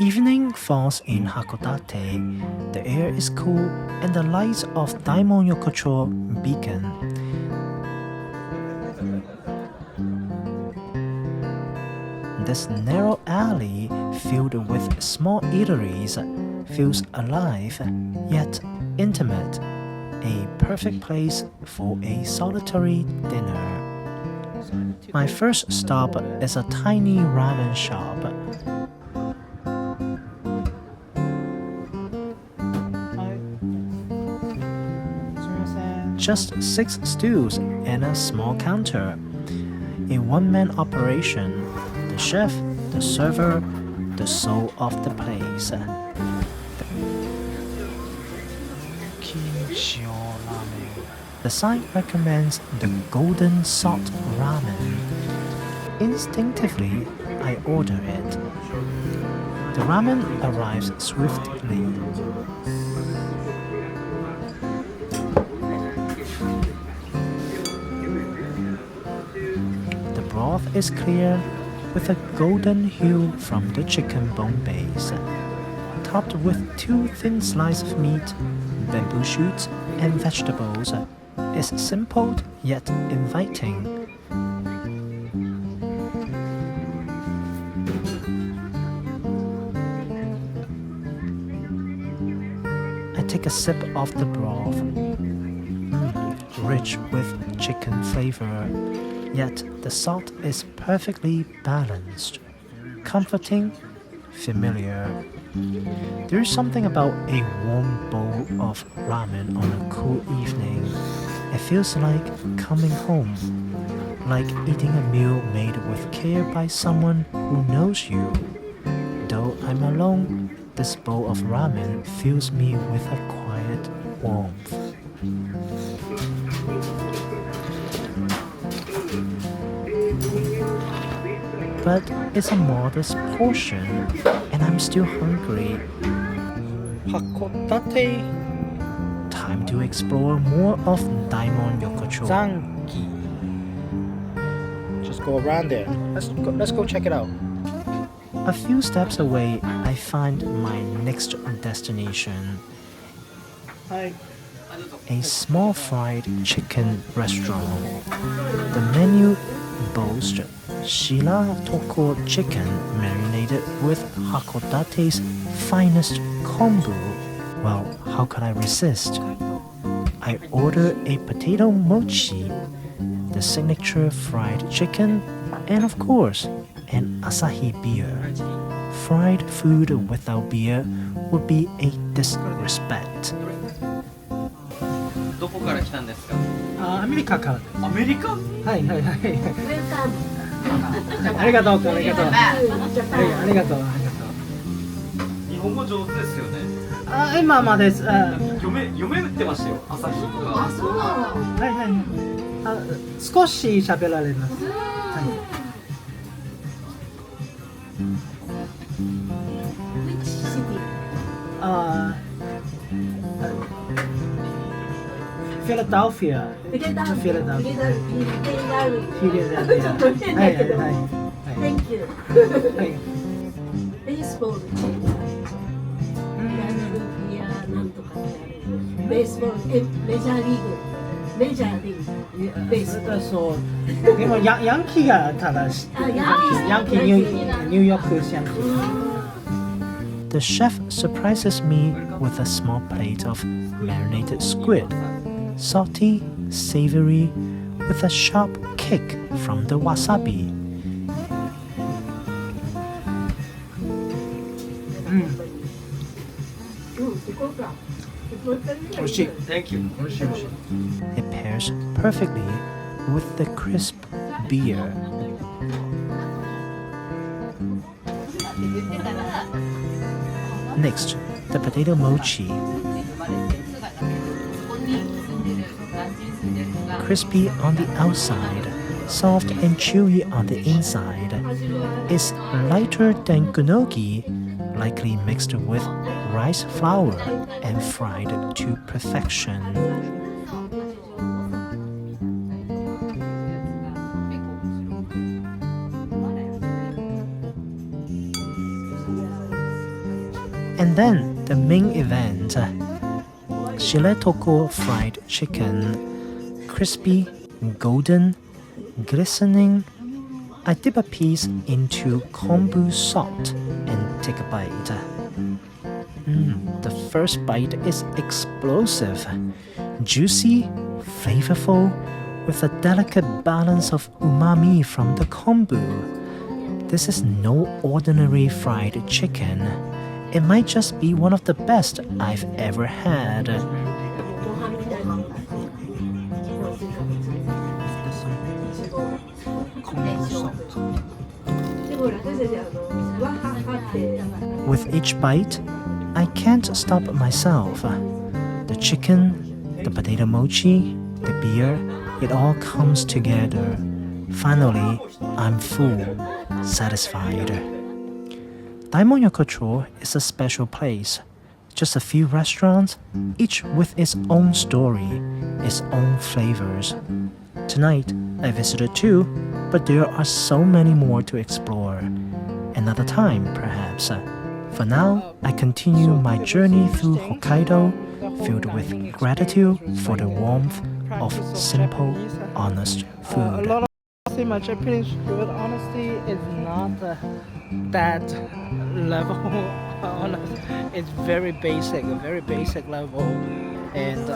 Evening falls in Hakodate. The air is cool and the lights of Daimon Yokocho beacon. This narrow alley filled with small eateries feels alive yet intimate, a perfect place for a solitary dinner. My first stop is a tiny ramen shop. Just 6 stools and a small counter. A one-man operation. The chef, the server, the soul of the place. The sign recommends the golden salt ramen. Instinctively, I order it. The ramen arrives swiftly. The broth is clear with a golden hue from the chicken bone base, topped with 2 thin slices of meat, bamboo shoots, and vegetables. Is simple yet inviting. I take a sip of the broth, rich with chicken flavor, yet the salt is perfectly balanced, comforting, familiar. There is something about a warm bowl of ramen on a cool evening. It feels like coming home, like eating a meal made with care by someone who knows you. Though I'm alone, this bowl of ramen fills me with a quiet warmth. But it's a modest portion, and I'm still hungry. Hakodate. Time to explore more of Daimon Yokocho. Zanki. Just go around there. Let's go check it out. A few steps away, I find my next destination. A small fried chicken restaurant. The menu boasts Shira Toko chicken marinated with Hakodate's finest kombu. Well, how could I resist? I order a potato mochi, the signature fried chicken, and of course, an Asahi beer. Fried food without beer would be a disrespect. どこから来たんですか？アメリカからです。アメリカ？はいはいはい。ありがとうありがとう。ありがとう。日本語上手ですよね。今までです。読めてましたよ。朝日が。あ、そうなの。はいはい。少し喋られます。はい。Which city? Philadelphia. Philadelphia. Thank you. はい。ベースボールチーム。フィアなんとかベースボールメジャーリーグベースボール。そう。でもヤンキーが正しい。ヤンキーニューヨークヤンキー。The chef surprises me with a small plate of marinated squid, salty, savory, with a sharp kick from the wasabi. Thank you. It pairs perfectly with the crisp beer. Next, the potato mochi. Crispy on the outside, soft and chewy on the inside. It's lighter than gnocchi, likely mixed with rice flour and fried to perfection. And then the main event, Shiretoko fried chicken, crispy, golden, glistening. I dip a piece into kombu salt and take a bite. The first bite is explosive, juicy, flavorful, with a delicate balance of umami from the kombu. This is no ordinary fried chicken. It might just be one of the best I've ever had. でも私たちわははって With each bite, I can't stop myself. The chicken, the potato mochi, the beer, it all comes together. Finally, I'm full, satisfied. Daimon Yokocho is a special place. Just a few restaurants, each with its own story, its own flavors. Tonight, I visited two, but there are so many more to explore. Another time, perhaps. For now, I continue my journey through Hokkaido, filled with gratitude for the warmth of simple, honest food. My Japanese food, honestly, is not that level. Honest, it's very basic, a very basic level. And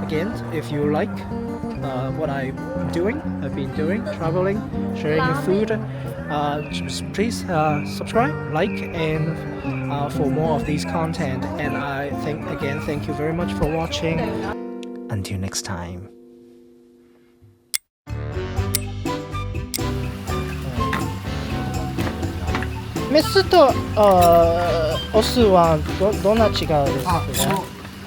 again, if you like what I've been doing, traveling, sharing the food, please subscribe, like, and for more of these content. And I think again, thank you very much for watching. Until next time. Miss とオスはどんな違うですか？